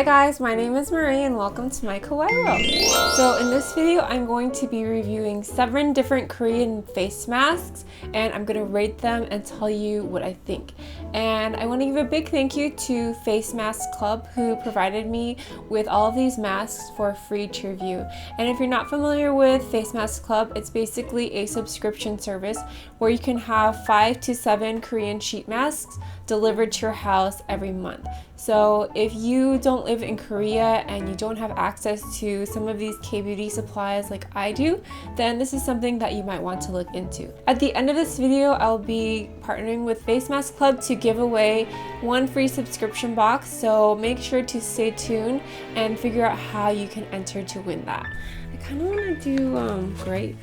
Hi guys, my name is Marie and welcome to my Kawaii world. So in this video, I'm going to be reviewing 7 different Korean face masks and I'm going to rate them and tell you what I think. And I want to give a big thank you to Face Mask Club who provided me with all of these masks for free to review. And if you're not familiar with Face Mask Club, it's basically a subscription service where you can have 5 to 7 Korean sheet masks delivered to your house every month. So if you don't live in Korea and you don't have access to some of these K-beauty supplies like I do, then this is something that you might want to look into. At the end of this video, I'll be partnering with Face Mask Club to give away 1 free subscription box, so make sure to stay tuned and figure out how you can enter to win that. I kind of want to do grape.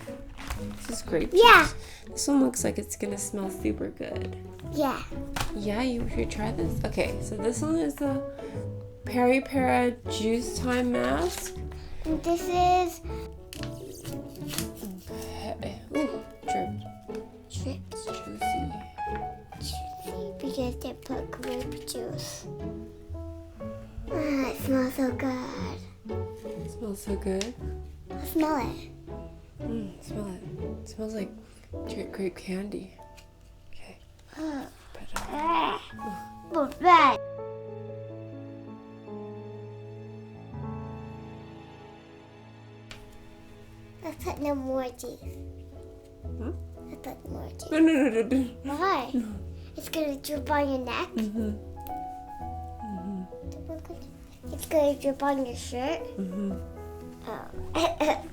This is grape juice. Yeah. This one looks like it's gonna smell super good. Yeah. Yeah, you should try this. Okay, so this one is the PERIPERA Juice Time Mask. And this is Okay. Ooh, drip. chips. Juicy. Because they put grape juice. It smells so good. It smells so good. I smell it. Smell it. It smells like grape candy. Okay. But right. Let's put no more juice. Huh? Let's put more juice. No. Why? No. It's gonna drip on your neck. Mm-hmm. It's gonna drip on your shirt. Mm-hmm. Oh.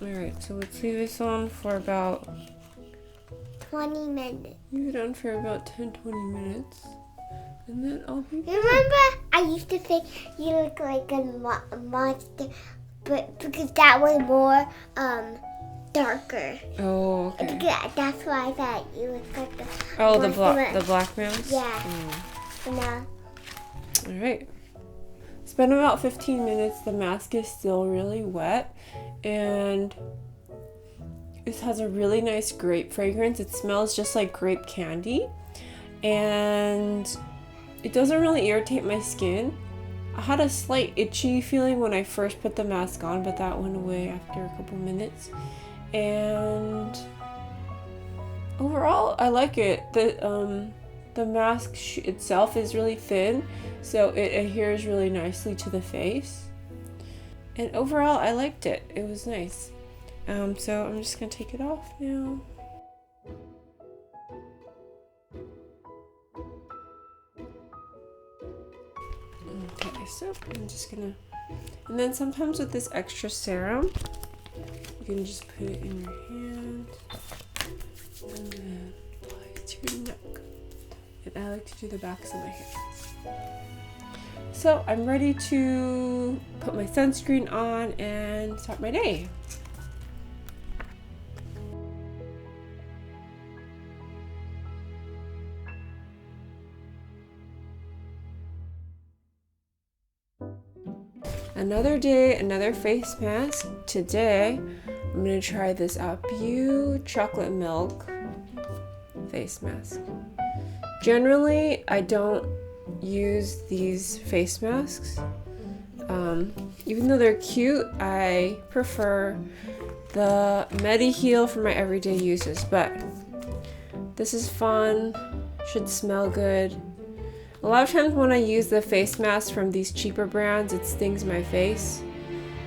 Alright, so let's leave this on for about 20 minutes. leave it on for about 10-20 minutes. And then I'll be Remember, I used to think you look like a monster, but because that was more darker. Oh, okay. Because that's why I thought you looked like the Oh, the monster. black mouse? Yeah. And now, Alright. It's been about 15 minutes. The mask is still really wet. And this has a really nice grape fragrance. It smells just like grape candy. And it doesn't really irritate my skin. I had a slight itchy feeling when I first put the mask on, but that went away after a couple minutes. And overall, I like it. The mask itself is really thin, so it adheres really nicely to the face. And overall, I liked it. It was nice. So I'm just gonna take it off now. Okay, so I'm just gonna, and then sometimes with this extra serum, you can just put it in your hand and then apply it to your neck. And I like to do the backs of my hands. So I'm ready to put my sunscreen on and start my day. Another day, another face mask. Today, I'm gonna try this APIEU chocolate milk face mask. Generally, I don't use these face masks. Even though they're cute, I prefer the MEDIHEAL for my everyday uses, but this is fun, should smell good. A lot of times when I use the face masks from these cheaper brands, it stings my face.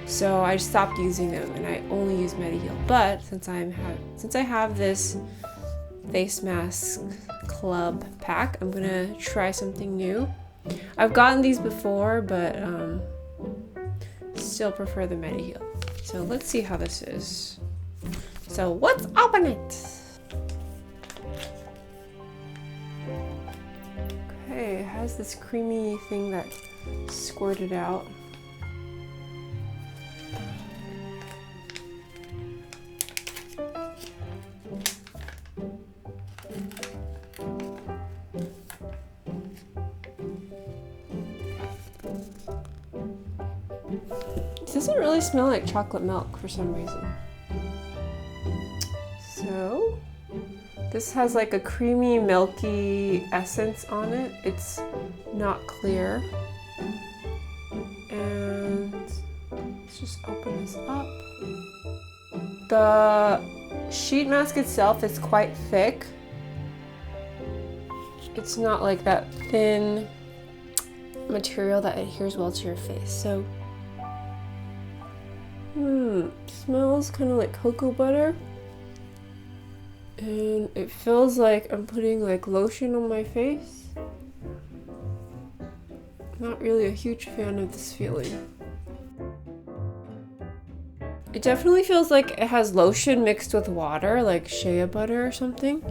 So I stopped using them and I only use MEDIHEAL. But since I have this Face Mask Club pack, I'm gonna try something new. I've gotten these before, but still prefer the MEDIHEAL. So let's see how this is. So let's open it. Okay, it has this creamy thing that squirted out. It doesn't really smell like chocolate milk for some reason. So this has like a creamy, milky essence on it. It's not clear. And let's just open this up. The sheet mask itself is quite thick. It's not like that thin material that adheres well to your face. So, smells kind of like cocoa butter. And it feels like I'm putting like lotion on my face. Not really a huge fan of this feeling. It definitely feels like it has lotion mixed with water, like shea butter or something.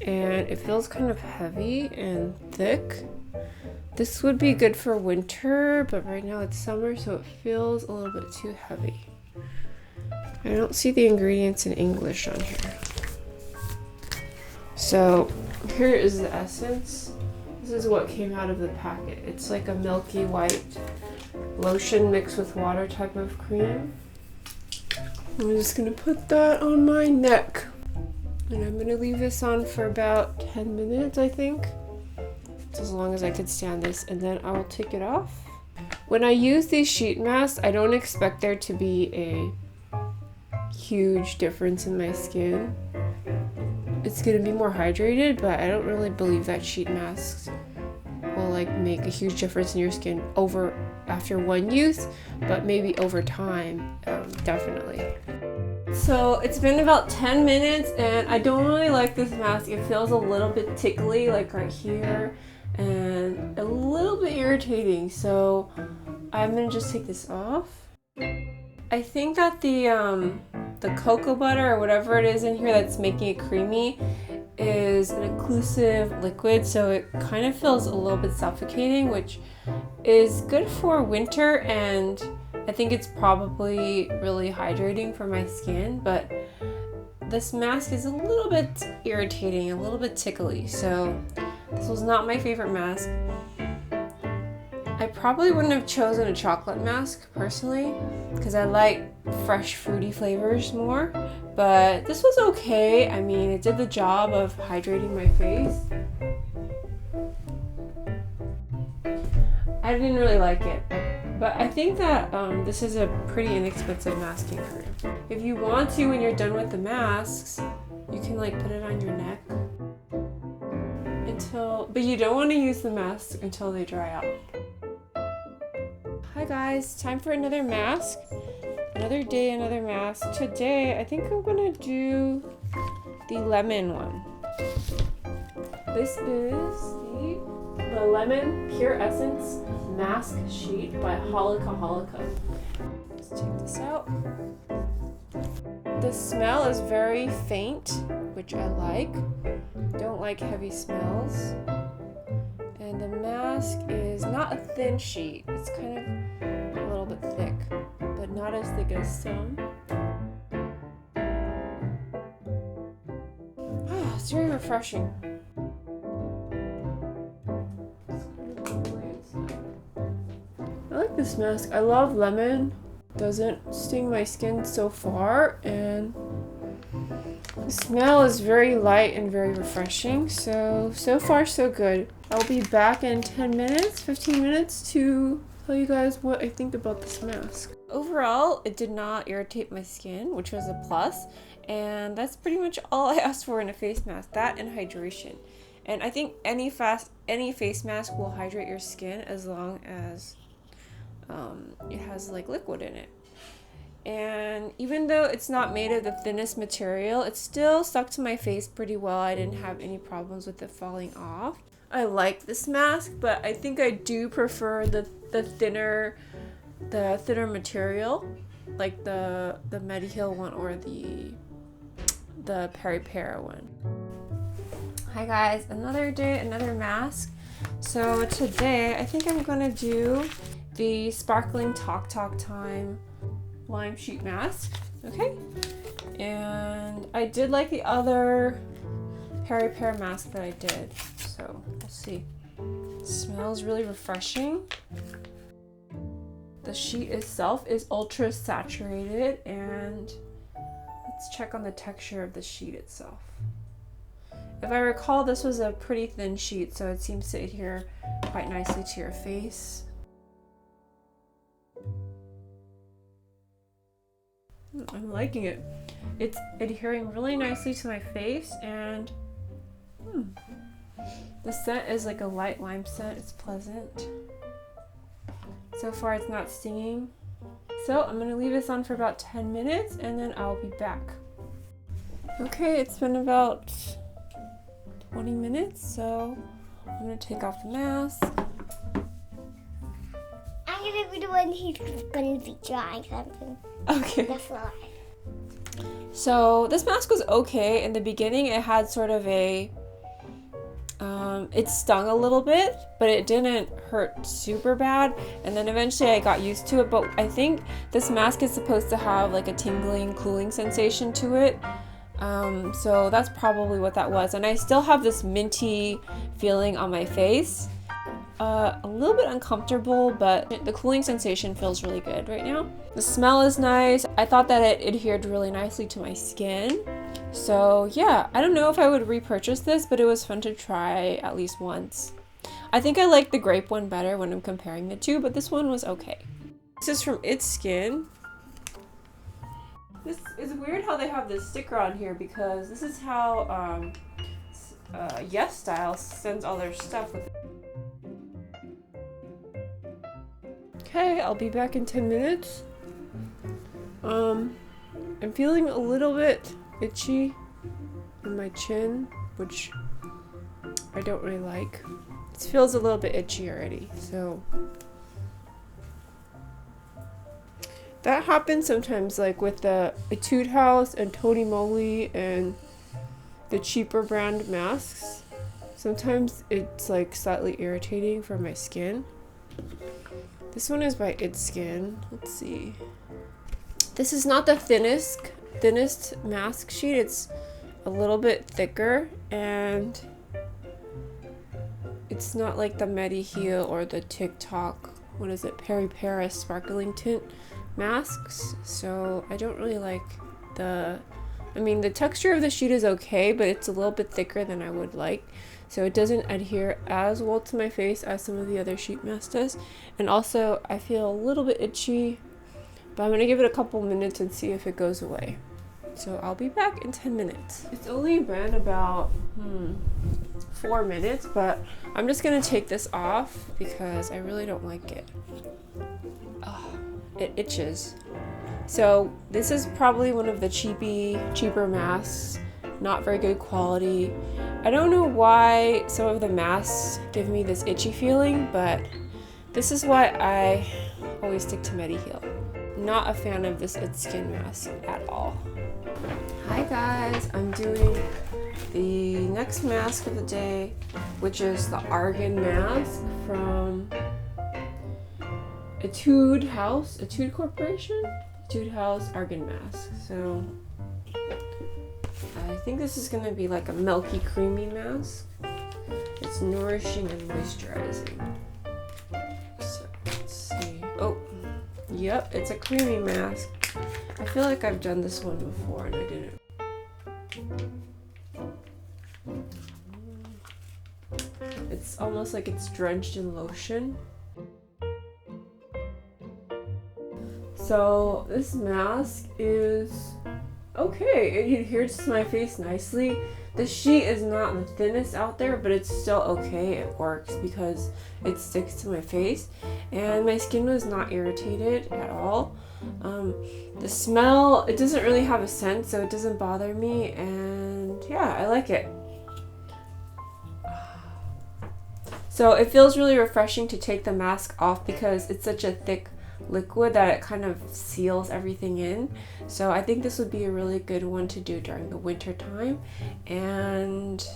And it feels kind of heavy and thick. This would be good for winter, but right now it's summer, so it feels a little bit too heavy. I don't see the ingredients in English on here. So here is the essence. This is what came out of the packet. It's like a milky white lotion mixed with water type of cream. I'm just gonna put that on my neck. And I'm gonna leave this on for about 10 minutes, I think. It's as long as I could stand this, and then I will take it off. When I use these sheet masks, I don't expect there to be a huge difference in my skin. It's gonna be more hydrated, but I don't really believe that sheet masks will like make a huge difference in your skin after one use, but maybe over time, definitely. So it's been about 10 minutes and I don't really like this mask. It feels a little bit tickly, like right here, and a little bit irritating. So I'm gonna just take this off. I think that the cocoa butter or whatever it is in here that's making it creamy is an occlusive liquid, so it kind of feels a little bit suffocating, which is good for winter, and I think it's probably really hydrating for my skin, but this mask is a little bit irritating, a little bit tickly, so this was not my favorite mask. I probably wouldn't have chosen a chocolate mask personally, because I like fresh fruity flavors more, but this was okay. I mean, it did the job of hydrating my face. I didn't really like it, but I think that this is a pretty inexpensive masking cream. If you want to, when you're done with the masks, you can like put it on your neck but you don't want to use the masks until they dry out. Hi guys, time for another mask. Another day, another mask. Today, I think I'm gonna do the lemon one. This is the Lemon Pure Essence Mask Sheet by HOLIKA. Let's take this out. The smell is very faint, which I like. Don't like heavy smells. And the mask is not a thin sheet. It's kind of a little bit thick, but not as thick as some. It's very refreshing. I like this mask. I love lemon. Doesn't sting my skin so far, and the smell is very light and very refreshing. So far so good. I'll be back in 10 minutes, 15 minutes to tell you guys what I think about this mask. Overall, it did not irritate my skin, which was a plus, and that's pretty much all I asked for in a face mask, that and hydration. And I think any face mask will hydrate your skin as long as it has like liquid in it. And even though it's not made of the thinnest material, it still stuck to my face pretty well. I didn't have any problems with it falling off. I like this mask, but I think I do prefer the thinner material, like the MEDIHEAL one or the PERIPERA one. Hi guys, another day, another mask. So today I think I'm gonna do the Sparkling Talk Time Lime Sheet Mask. Okay, and I did like the other PERIPERA mask that I did, so we'll see. It smells really refreshing. The sheet itself is ultra saturated, and let's check on the texture of the sheet itself. If I recall, this was a pretty thin sheet, so it seems to adhere quite nicely to your face. I'm liking it. It's adhering really nicely to my face, and the scent is like a light lime scent. It's pleasant. So far it's not stinging. So I'm gonna leave this on for about 10 minutes and then I'll be back. Okay, it's been about 20 minutes, so I'm gonna take off the mask. I'm gonna be the one who's gonna be drawing something. Okay. The floor. So this mask was okay. In the beginning it had sort of a, it stung a little bit, but it didn't hurt super bad. And then eventually I got used to it, but I think this mask is supposed to have like a tingling, cooling sensation to it. So that's probably what that was. And I still have this minty feeling on my face. A little bit uncomfortable, but the cooling sensation feels really good right now. The smell is nice. I thought that it adhered really nicely to my skin. So yeah, I don't know if I would repurchase this, but it was fun to try at least once. I think I like the grape one better when I'm comparing the two, but this one was okay. This is from It's Skin. This is weird how they have this sticker on here, because this is how Yes Style sends all their stuff with. Okay, I'll be back in 10 minutes. I'm feeling a little bit itchy in my chin, which I don't really like. It feels a little bit itchy already, so that happens sometimes, like with the Etude House and Tony Moly and the cheaper brand masks. Sometimes it's like slightly irritating for my skin. This one is by It's Skin. Let's see. This is not the thinnest mask sheet. It's a little bit thicker, and it's not like the MEDIHEAL or the TikTok, what is it, PERIPERA sparkling tint masks. So I don't really like the texture of the sheet is okay, but it's a little bit thicker than I would like. So it doesn't adhere as well to my face as some of the other sheet masks does. And also I feel a little bit itchy, but I'm gonna give it a couple minutes and see if it goes away. So I'll be back in 10 minutes. It's only been about 4 minutes, but I'm just gonna take this off because I really don't like it. Oh, it itches. So this is probably one of the cheaper masks. Not very good quality. I don't know why some of the masks give me this itchy feeling, but this is why I always stick to MEDIHEAL. Not a fan of this It's Skin mask at all. Hi guys, I'm doing the next mask of the day, which is the ARGAN mask from Etude House, Etude Corporation? Etude House ARGAN mask. So I think this is going to be like a milky creamy mask. It's nourishing and moisturizing. So let's see. Oh, yep, it's a creamy mask. I feel like I've done this one before and I didn't. It's almost like it's drenched in lotion. So this mask is okay. It adheres to my face nicely. The sheet is not the thinnest out there, but it's still okay. It works because it sticks to my face, and my skin was not irritated at all. The smell, it doesn't really have a scent, so it doesn't bother me, and yeah, I like it. So it feels really refreshing to take the mask off because it's such a thick liquid that it kind of seals everything in. So I think this would be a really good one to do during the winter time. And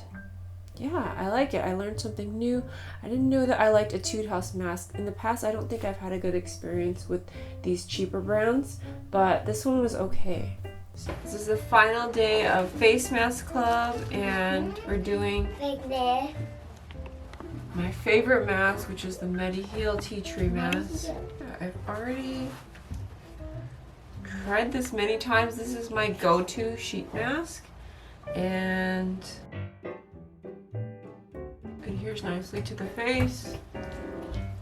yeah, I like it. I learned something new. I didn't know that I liked Etude House masks. In the past, I don't think I've had a good experience with these cheaper brands, but this one was okay. So this is the final day of Face Mask Club, and we're doing my favorite mask, which is the MEDIHEAL Tea Tree mask. I've already tried this many times. This is my go-to sheet mask, and adheres nicely to the face.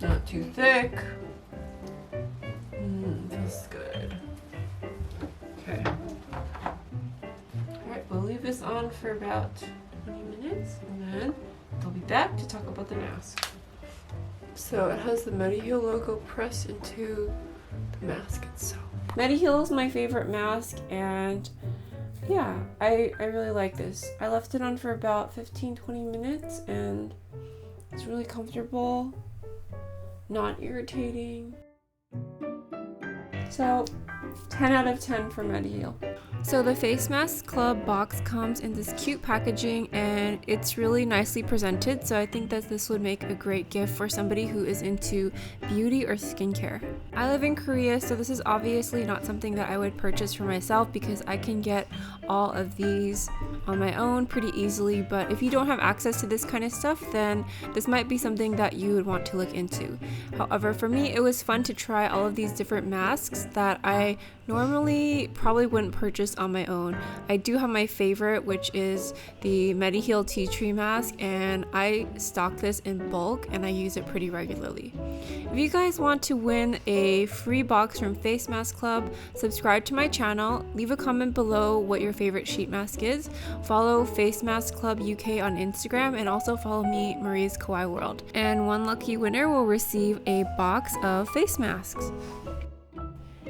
Not too thick. Feels good. Okay. this on for about 20 minutes and then I'll be back to talk about the mask. So it has the MEDIHEAL logo pressed into the mask itself. MEDIHEAL is my favorite mask, and yeah, I really like this. I left it on for about 15-20 minutes and it's really comfortable, not irritating. So 10 out of 10 for MEDIHEAL. So the Face Mask Club box comes in this cute packaging and it's really nicely presented, so I think that this would make a great gift for somebody who is into beauty or skincare. I live in Korea, so this is obviously not something that I would purchase for myself because I can get all of these on my own pretty easily, but if you don't have access to this kind of stuff, then this might be something that you would want to look into. However, for me, it was fun to try all of these different masks that I normally probably wouldn't purchase on my own. I do have my favorite, which is the MEDIHEAL Tea Tree Mask, and I stock this in bulk and I use it pretty regularly. If you guys want to win a free box from Face Mask Club, subscribe to my channel, leave a comment below what your favorite sheet mask is, follow Face Mask Club UK on Instagram, and also follow me, Marie's Kawaii World. And one lucky winner will receive a box of face masks.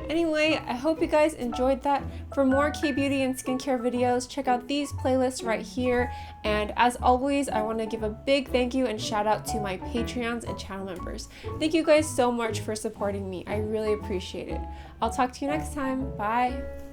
Anyway, I hope you guys enjoyed that. For more K-beauty and skincare videos, check out these playlists right here. And as always, I want to give a big thank you and shout out to my Patreons and channel members. Thank you guys so much for supporting me. I really appreciate it. I'll talk to you next time. Bye.